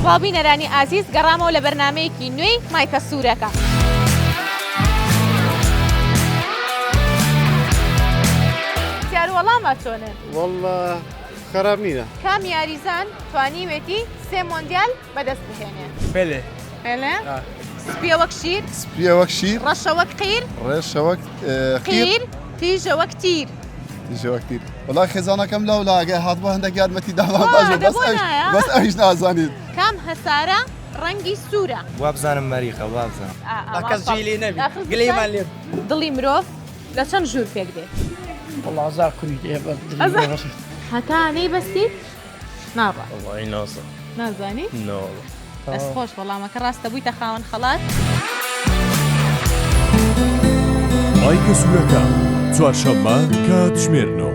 خاڵبینەرانی ئازیز گەڕامەوە لە بەرنامەیەکی نوێی مایکە سوورەکە. سیار وەڵامە چۆنن؟ والله خراب نییە. کام یاریزان توانیوێتی سێ مۆندیال بەدەست بهێنێ؟ بله. بێڵێ؟ سپیە وەک شیر؟ سپیە وەک شیر. ڕەشە وەک قیر؟ ڕێشە وەک قیر؟ تیژە وەک تیر؟ تیژە وەک تیر. وڵای خێزانەکەم لەو لاگە هاتبوو هەندێک یارمەتی داوام باش بەس ئەویش نازانیت. کام هەسارە ڕەنگی سوورە؟ وابزانم مەریخە وابزانم. کەس جێلی نەبی گلەیمان لێ. دڵی مرۆڤ لە چەند ژوور پێک دێت؟ والله هزار کوڕی دێ هەتانەی بەستیت؟ ناڕە. والله نازم. نازانی؟ نو. دەست خۆش وەڵامەکە ڕاستە بوویتە خاوەن خەڵات؟ مایکە سوورەکە چوارشەممە کاتژمێر 9.